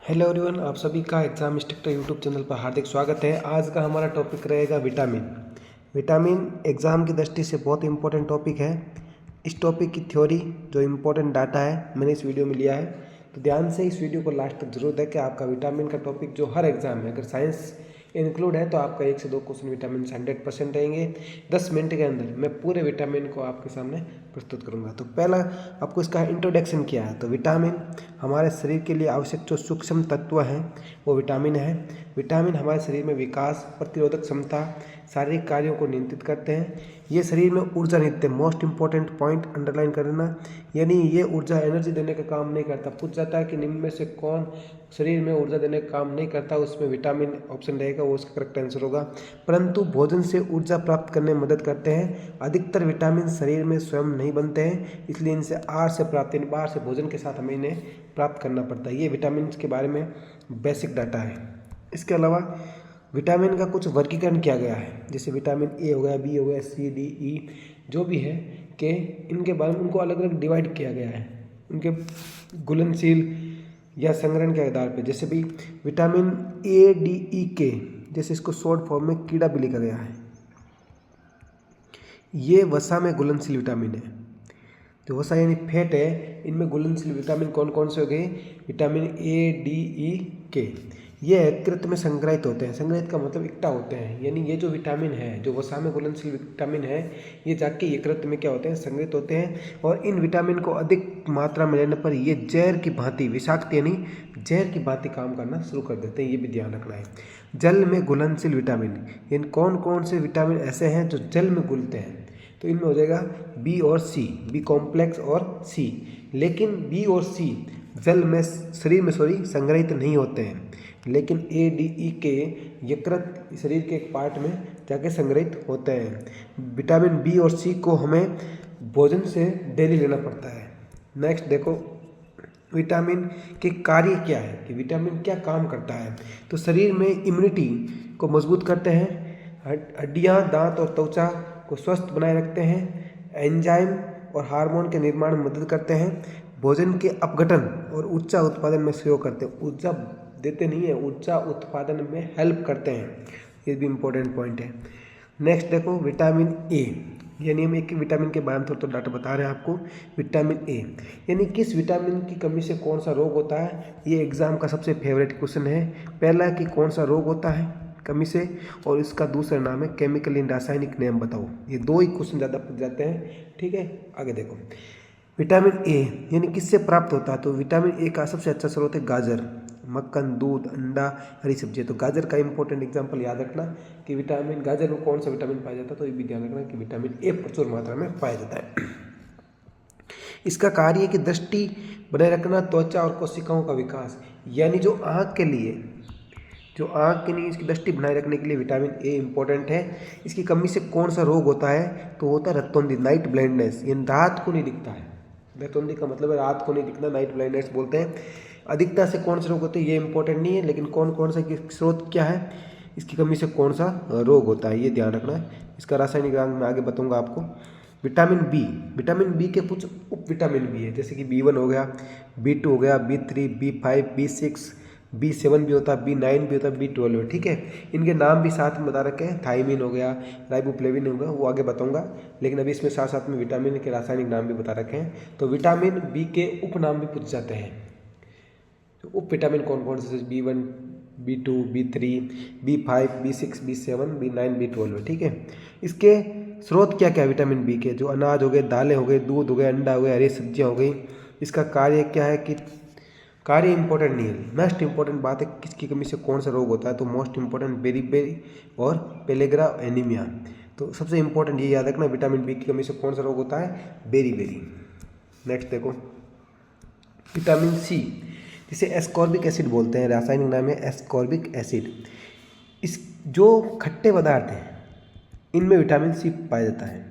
Hello everyone, आप सभी का एग्जाम इंस्ट्रक्टर यूट्यूब चैनल पर हार्दिक स्वागत है। आज का हमारा टॉपिक रहेगा विटामिन। विटामिन एग्ज़ाम की दृष्टि से बहुत इंपॉर्टेंट टॉपिक है। इस टॉपिक की थ्योरी जो इम्पोर्टेंट डाटा है मैंने इस वीडियो में लिया है, तो ध्यान से इस वीडियो को लास्ट तक जरूर देखें। आपका विटामिन का टॉपिक जो हर एग्जाम में, अगर साइंस इंक्लूड है तो आपका 1 से 2 क्वेश्चन विटामिन से 100% रहेंगे। 10 मिनट के अंदर मैं पूरे विटामिन को आपके सामने प्रस्तुत करूंगा। तो पहला आपको इसका इंट्रोडक्शन किया है। तो विटामिन हमारे शरीर के लिए आवश्यक जो सूक्ष्म तत्व हैं वो विटामिन है। विटामिन हमारे शरीर में विकास, प्रतिरोधक क्षमता, शारीरिक कार्यों को नियंत्रित करते हैं। ये शरीर में ऊर्जा देते हैं। मोस्ट इंपॉर्टेंट पॉइंट अंडरलाइन करना, यानी ये ऊर्जा एनर्जी देने का काम नहीं करता। पूछ जाता है कि निम्न में से कौन शरीर में ऊर्जा देने का काम नहीं करता, उसमें विटामिन ऑप्शन रहेगा, वो उसका करेक्ट आंसर होगा। परंतु भोजन से ऊर्जा प्राप्त करने में मदद करते हैं। अधिकतर विटामिन शरीर में स्वयं नहीं बनते हैं, इसलिए इनसे आहार से प्राप्त, यानी बाहर से भोजन के साथ हमें इन्हें प्राप्त करना पड़ता है। ये विटामिन के बारे में बेसिक डाटा है। इसके अलावा विटामिन का कुछ वर्गीकरण किया गया है, जैसे विटामिन ए हो गया, बी हो गया, सी, डी, ई जो भी है कि इनके बारे में उनको अलग अलग डिवाइड किया गया है उनके घुलनशील या संग्रहण के आधार पर। जैसे भी विटामिन ए, डी, ई, के, जैसे इसको शॉर्ट फॉर्म में कीड़ा भी लिखा गया है, ये वसा में घुलनशील विटामिन है। तो वसा यानी फैट है, इनमें घुलनशील विटामिन कौन कौन से हो गए? विटामिन ए, डी, ई, के। ये यकृत में संग्रहित होते हैं। संग्रहित का मतलब इकट्ठा होते हैं, यानी ये जो विटामिन है, जो वसा में घुलनशील विटामिन है, ये जाके यकृत में क्या होते हैं? संग्रहित होते हैं। और इन विटामिन को अधिक मात्रा में लेने पर ये जहर की भांति विषाक्त, यानी जहर की भांति काम करना शुरू कर देते हैं। ये भी ध्यान रखना है। जल में घुलनशील विटामिन, यानी कौन कौन से विटामिन ऐसे हैं जो जल में घुलते हैं? तो इनमें हो जाएगा बी और सी, बी कॉम्प्लेक्स और सी। लेकिन बी और सी जल में शरीर में संग्रहित नहीं होते हैं, लेकिन ए, डी, ई के यकृत शरीर के एक पार्ट में जाके संग्रहित होते हैं। विटामिन बी और सी को हमें भोजन से डेली लेना पड़ता है। नेक्स्ट देखो, विटामिन के कार्य क्या है, कि विटामिन क्या काम करता है। तो शरीर में इम्यूनिटी को मजबूत करते हैं, हड्डियाँ, दांत और त्वचा को स्वस्थ बनाए रखते हैं, एंजाइम और हार्मोन के निर्माण में मदद करते हैं, भोजन के अपघटन और ऊर्जा उत्पादन में सहयोग करते हैं। ऊर्जा देते नहीं है, ऊर्जा उत्पादन में हेल्प करते हैं। ये भी इम्पोर्टेंट पॉइंट है। नेक्स्ट देखो, विटामिन ए, यानी हम एक विटामिन के बारे में थोड़ा डाटा बता रहे हैं आपको। विटामिन ए यानी किस विटामिन की कमी से कौन सा रोग होता है, ये एग्जाम का सबसे फेवरेट क्वेश्चन है। पहला कि कौन सा रोग होता है कमी से, और इसका दूसरा नाम है केमिकल इन, रासायनिक नेम बताओ। ये दो ही क्वेश्चन ज़्यादा पूछ जाते हैं, ठीक है। आगे देखो, विटामिन ए यानी किससे प्राप्त होता है। तो विटामिन ए का सबसे अच्छा स्रोत है गाजर, मक्खन, दूध, अंडा, हरी सब्जी। तो गाजर का इंपॉर्टेंट एग्जांपल याद रखना कि विटामिन, गाजर में कौन सा विटामिन पाया जाता है, तो ये भी ध्यान रखना कि विटामिन ए प्रचुर मात्रा में पाया जाता है। इसका कार्य की दृष्टि बनाए रखना, त्वचा और कोशिकाओं का विकास, यानी जो आँख के लिए, जो आँख के लिए इसकी दृष्टि बनाए रखने के लिए विटामिन ए इंपॉर्टेंट है। इसकी कमी से कौन सा रोग होता है, तो होता है रतौंधी, नाइट ब्लाइंडनेस, यानी रात को नहीं दिखता है। रतौंधी का मतलब है रात को नहीं दिखना, नाइट ब्लाइंडनेस बोलते हैं। अधिकता से कौन सा रोग होता है ये इंपॉर्टेंट नहीं है, लेकिन कौन कौन सा स्रोत क्या है, इसकी कमी से कौन सा रोग होता है ये ध्यान रखना है। इसका रासायनिक रंग मैं आगे बताऊंगा आपको। विटामिन बी, विटामिन बी के कुछ उप विटामिन भी है, जैसे कि B1 हो गया, B2 हो गया, B3, B5, B6, B7 भी होता है, B9 भी होता है, B12 है, ठीक है। इनके नाम भी साथ में बता रखे हैं, थाइमिन हो गया, राइबोफ्लेविन हो गया, वो आगे बताऊंगा, लेकिन अभी इसमें साथ साथ में विटामिन के रासायनिक नाम भी बता रखे हैं। तो विटामिन बी के उपनाम भी पूछ जाते हैं। तो उप विटामिन कौन कौन से, B1, B2, B3, B5, B6, B7, B9, B12 है, ठीक है। इसके स्रोत क्या क्या है विटामिन बी के, जो अनाज हो गए, दालें हो गए, दूध हो गए, अंडा हो गया, हरी सब्जियां हो गई। इसका कार्य क्या है, कि कार्य इंपॉर्टेंट नहीं है, मोस्ट इंपॉर्टेंट बात है किसकी कमी से कौन सा रोग होता है। तो मोस्ट इंपॉर्टेंट बेरी और पेलेग्रा एनीमिया। तो सबसे इंपॉर्टेंट ये याद रखना, विटामिन बी की कमी से कौन सा रोग होता है, बेरी। नेक्स्ट देखो, विटामिन सी, जिसे एस्कॉर्बिक एसिड बोलते हैं, रासायनिक नाम है एस्कॉर्बिक एसिड। इस जो खट्टे पदार्थ हैं इनमें विटामिन सी पाया जाता है।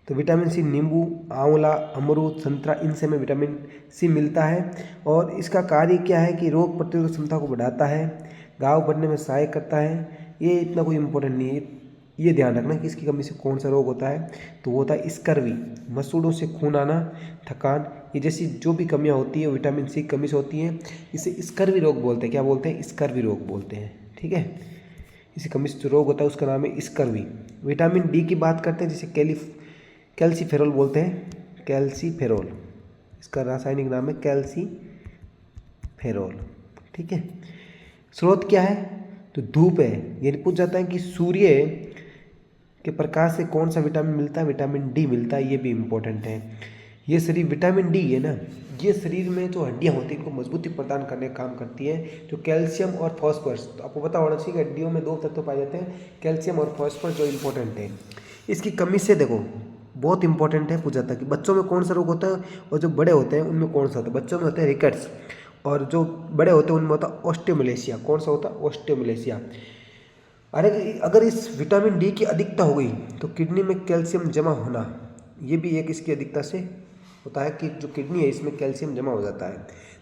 तो विटामिन सी नींबू, आंवला, अमरूद, संतरा, इनसे में विटामिन सी मिलता है। और इसका कार्य क्या है, कि रोग प्रतिरोधक क्षमता को बढ़ाता है, घाव बढ़ने में सहायक करता है। ये इतना कोई इंपॉर्टेंट नहीं है, ये ध्यान रखना कि इसकी कमी से कौन सा रोग होता है, तो वो होता है स्कर्वी, मसूड़ों से खून आना, थकान, ये जैसी जो भी कमियां होती है विटामिन सी की कमी से होती हैं, इसे स्कर्वी रोग बोलते हैं। क्या बोलते हैं? स्कर्वी रोग बोलते हैं। ठीक है, इसी कमी से जो रोग होता है उसका नाम है स्कर्वी। विटामिन डी की बात करते हैं, जिसे कैल्सीफेरोल बोलते हैं, कैल्सीफेरोल, इसका रासायनिक नाम है कैल्सीफेरोल। ठीक है, स्रोत क्या है? तो धूप है। यानी पूछ जाता है कि सूर्य के प्रकाश से कौन सा विटामिन मिलता है? विटामिन डी मिलता है। ये भी इम्पोर्टेंट है। ये शरीर विटामिन डी है ना, ये शरीर में जो हड्डियां होती हैं इनको मजबूती प्रदान करने का काम करती है। जो कैल्शियम और फॉस्फोरस, तो आपको पता होना चाहिए कि हड्डियों में 2 तत्व पाए जाते हैं, कैल्शियम और फॉस्फोरस, जो इम्पोर्टेंट है। इसकी कमी से देखो बहुत इंपॉर्टेंट है, पूछा जाता है कि बच्चों में कौन सा रोग होता है और जो बड़े होते हैं उनमें कौन सा होता है। बच्चों में होता है रिकेट्स और जो बड़े होते हैं उनमें होता है ऑस्टियोमलेशिया। कौन सा होता है? ऑस्टियोमलेशिया। अरे अगर इस विटामिन डी की अधिकता हो गई तो किडनी में कैल्शियम जमा होना, ये भी एक इसकी अधिकता से होता है कि जो किडनी है इसमें कैल्शियम जमा हो जाता है।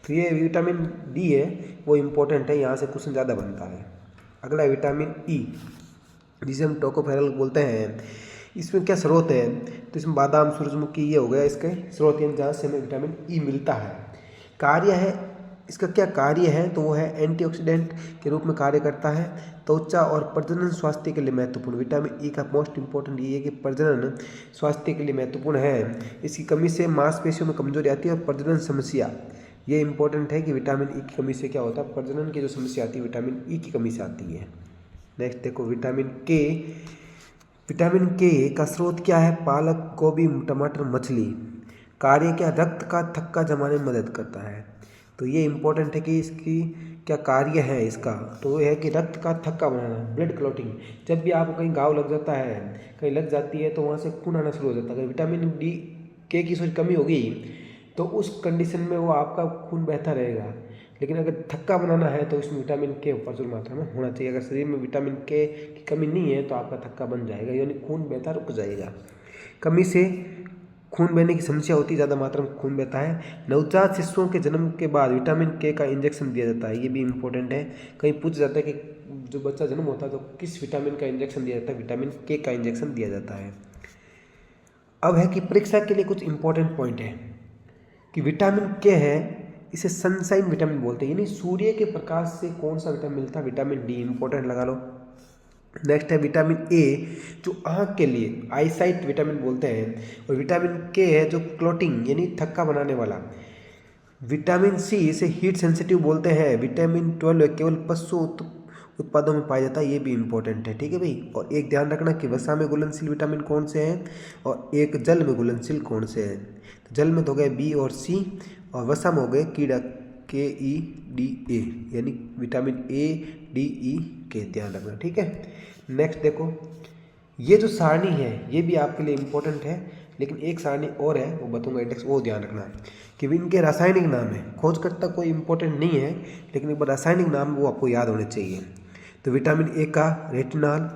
तो ये विटामिन डी है वो इम्पोर्टेंट है, यहाँ से क्वेश्चन ज़्यादा बनता है। अगला विटामिन ई, जिसे हम टोकोफेरल बोलते हैं। इसमें क्या स्रोत है? तो इसमें बादाम, सूरजमुखी, ये हो गया इसके स्रोत, यानी जहाँ से हमें विटामिन ई मिलता है। कार्य है, इसका क्या कार्य है? तो वो है एंटीऑक्सीडेंट के रूप में कार्य करता है। त्वचा और प्रजनन स्वास्थ्य के लिए महत्वपूर्ण। विटामिन ई का मोस्ट इंपॉर्टेंट ये है कि प्रजनन स्वास्थ्य के लिए महत्वपूर्ण है। इसकी कमी से मांसपेशियों में कमजोरी आती है और प्रजनन समस्या, ये इंपॉर्टेंट है कि विटामिन ई की कमी से क्या होता है? प्रजनन की जो समस्या आती है विटामिन ई की कमी से आती है। नेक्स्ट देखो विटामिन के। विटामिन के का स्रोत क्या है? पालक, गोभी, टमाटर, मछली। कार्य क्या? रक्त का थक्का जमाने में मदद करता है। तो ये इंपॉर्टेंट है कि इसकी क्या कार्य है इसका, तो वो है कि रक्त का थक्का बनाना, ब्लड क्लॉटिंग। जब भी आपको कहीं घाव लग जाता है, कहीं लग जाती है, तो वहाँ से खून आना शुरू हो जाता है। अगर विटामिन डी के की कमी होगी तो उस कंडीशन में वो आपका खून बहता रहेगा। लेकिन अगर थक्का बनाना है तो इसमें विटामिन के प्रचुर मात्रा में होना चाहिए। अगर शरीर में विटामिन के की कमी नहीं है तो आपका थक्का बन जाएगा, यानी खून बहता रुक जाएगा। कमी से खून बहने की समस्या होती है, ज़्यादा मात्रा में खून बहता है। नवजात शिशुओं के जन्म के बाद विटामिन के का इंजेक्शन दिया जाता है, ये भी इम्पोर्टेंट है। कहीं पूछ जाता है कि जो बच्चा जन्म होता है तो किस विटामिन का इंजेक्शन दिया जाता है? विटामिन के का इंजेक्शन दिया जाता है। अब है कि परीक्षा के लिए कुछ इंपॉर्टेंट पॉइंट है कि विटामिन के है, इसे सनशाइन विटामिन बोलते हैं, यानी सूर्य के प्रकाश से कौन सा विटामिन मिलता है? विटामिन डी, इंपॉर्टेंट लगा लो। नेक्स्ट है विटामिन ए, जो आँख के लिए आईसाइट विटामिन बोलते हैं। और विटामिन के है जो क्लॉटिंग यानी थक्का बनाने वाला। विटामिन सी इसे हीट सेंसिटिव बोलते हैं। विटामिन 12 केवल पशु उत्पादों में पाया जाता है, ये भी इंपॉर्टेंट है। ठीक है भाई। और एक ध्यान रखना कि वसा में घुलनशील विटामिन कौन से हैं और एक जल में घुलनशील कौन से हैं। तो जल में तो हो गए बी और सी, और वसा में हो गए कीड़ा KEDA, यानी विटामिन ADE के, ध्यान रखना। ठीक है। नेक्स्ट देखो, ये जो सारणी है ये भी आपके लिए इम्पोर्टेंट है, लेकिन एक सारणी और है वो बताऊंगा इंडेक्स, वो ध्यान रखना कि इनके रासायनिक नाम है। खोजकर्ता कोई इंपॉर्टेंट नहीं है, लेकिन एक बार रासायनिक नाम वो आपको याद होने चाहिए। तो विटामिन ए का रेटिनॉल,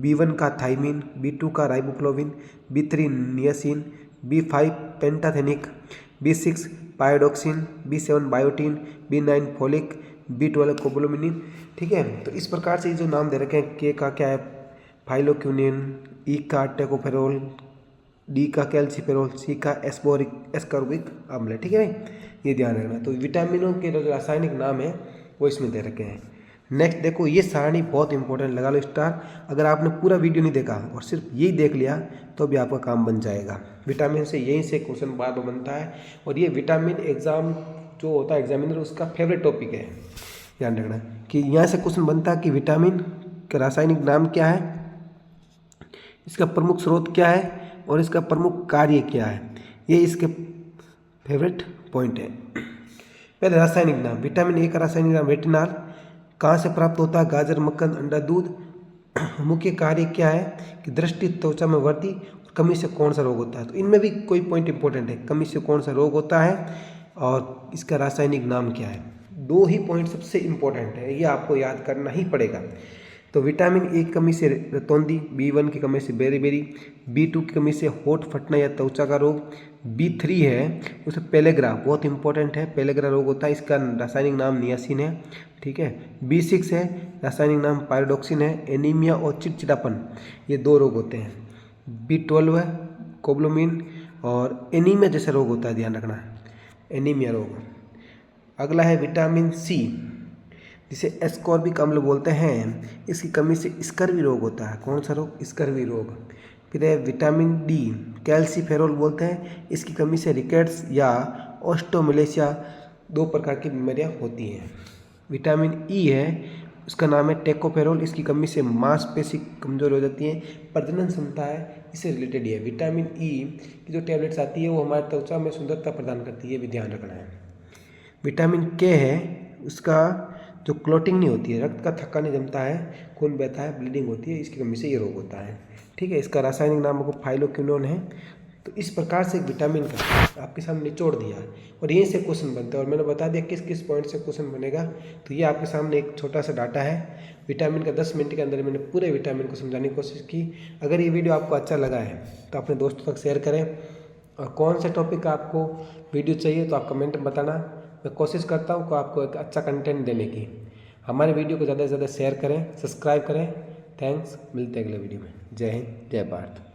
B1 का थाइमिन, B2 का riboflavin, B3 niacin, B5 pantothenic, B6 पायोडोक्सिन, B7 biotin, B9 folic, B12 कोबोलोमिनिन। ठीक है। तो इस प्रकार से ये जो नाम दे रखे हैं, के का क्या है? फाइलोक्यूनिन, ई का टेकोफेरोल, डी का कैल्सीफेरोल, सी का एस्कॉर्बिक अम्ल है। ठीक है, ये ध्यान रखना। तो विटामिनों के जो रासायनिक नाम है वो इसमें दे रखे हैं। नेक्स्ट देखो, ये सारणी बहुत इंपॉर्टेंट, लगा लो स्टार। अगर आपने पूरा वीडियो नहीं देखा और सिर्फ यही देख लिया तो भी आपका काम बन जाएगा। विटामिन से यहीं से क्वेश्चन बार बार बनता है, और ये विटामिन एग्जाम जो होता है एग्जामिनर उसका फेवरेट टॉपिक है। ध्यान रखना कि यहाँ से क्वेश्चन बनता है कि विटामिन का रासायनिक नाम क्या है, इसका प्रमुख स्रोत क्या है और इसका प्रमुख कार्य क्या है। ये इसके फेवरेट पॉइंट है। पहले रासायनिक नाम, विटामिन ए का रासायनिक नाम रेटिनॉल। कहाँ से प्राप्त होता है? गाजर, मक्खन, अंडा, दूध। मुख्य कार्य क्या है कि दृष्टि, त्वचा में वृद्धि। कमी से कौन सा रोग होता है? तो इनमें भी कोई पॉइंट इंपॉर्टेंट है, कमी से कौन सा रोग होता है और इसका रासायनिक नाम क्या है। 2 ही पॉइंट सबसे इंपॉर्टेंट है, ये आपको याद करना ही पड़ेगा। तो विटामिन ए की कमी से रतौंधी, B1 की कमी से बेरी, B2 की कमी से होठ फटना या त्वचा का रोग, B3 है उसे पेलेग्रा, बहुत इंपॉर्टेंट है, पेलेग्रा रोग होता है, इसका रासायनिक नाम नियासिन है, ठीक है। B6 है, रासायनिक नाम पायरोडॉक्सिन है। एनीमिया और चिड़चिड़ापन, ये 2 रोग होते हैं। B12 है, कोबलोमिन, और एनीमिया जैसा रोग होता है, ध्यान रखना, एनीमिया रोग। अगला है विटामिन सी, जिसे एस्कॉर्बिक अम्ल बोलते हैं, इसकी कमी से स्कर्वी रोग होता है। कौन सा रोग? स्कर्वी रोग। फिर है विटामिन डी, कैल्सीफेरोल बोलते हैं, इसकी कमी से रिकेट्स या ऑस्टोमेलेशिया 2 प्रकार की बीमारियां होती हैं। विटामिन ई है, उसका नाम है टेकोफेरोल, इसकी कमी से मांसपेशी कमजोर हो जाती है, प्रजनन क्षमता है, इससे रिलेटेड ही है। विटामिन ई की जो टैबलेट्स आती है वो हमारे त्वचा में सुंदरता प्रदान करती है, ये भी ध्यान रखना है। विटामिन के है, उसका जो क्लोटिंग नहीं होती है, रक्त का थक्का नहीं जमता है, खून बहता है, ब्लीडिंग होती है, इसकी कमी से ये रोग होता है, ठीक है। इसका रासायनिक नाम आपको फाइलोक्विनोन है। तो इस प्रकार से विटामिन का आपके सामने निचोड़ दिया और यहीं से क्वेश्चन बनता है, और मैंने बता दिया किस किस पॉइंट से क्वेश्चन बनेगा। तो ये आपके सामने एक छोटा सा डाटा है विटामिन का। 10 मिनट के अंदर मैंने पूरे विटामिन को समझाने की कोशिश की। अगर ये वीडियो आपको अच्छा लगा है तो अपने दोस्तों तक शेयर करें, और कौन से टॉपिक का आपको वीडियो चाहिए तो आप कमेंट में बताना। मैं कोशिश करता हूँ कि आपको एक अच्छा कंटेंट देने की। हमारे वीडियो को ज़्यादा से ज़्यादा शेयर करें, सब्सक्राइब करें। थैंक्स, मिलते हैं अगले वीडियो में। जय हिंद, जय भारत।